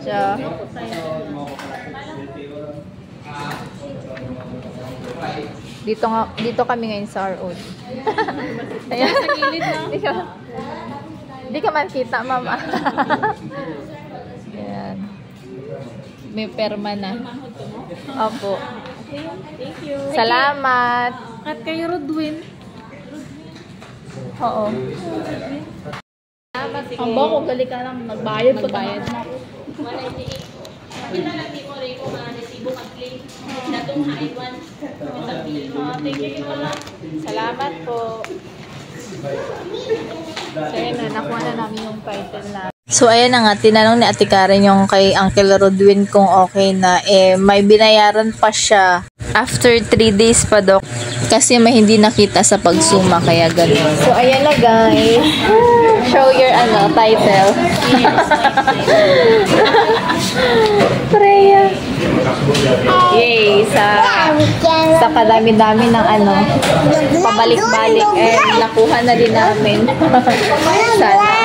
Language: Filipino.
siya. Dito kami ngayon sa ROD. Ayan. Hindi ka man kita, mama. Ayan. May perma na. Opo. Thank you. Salamat. At kayo, Rodwin. Oo. Salamat. Ang bako, gali ka lang. Nagbayad po. Nagbayad. 198. Kita lang di ko rin kung mga resibo mag-claim. Datong haiwan. Thank you pala. Salamat po. So, ayan na. Nakuha na namin yung title na. So, ayan na nga. Tinanong ni Ate Karen yung kay Uncle Rodwin kung okay na. May binayaran pa siya. After 3 days pa, Dok. Kasi may hindi nakita sa pagsuma. Kaya ganun. So, ayan na, guys. Show your, title. Freya. Yay! Sa kadami-dami ng pabalik-balik. Nakuha na din namin. Sana.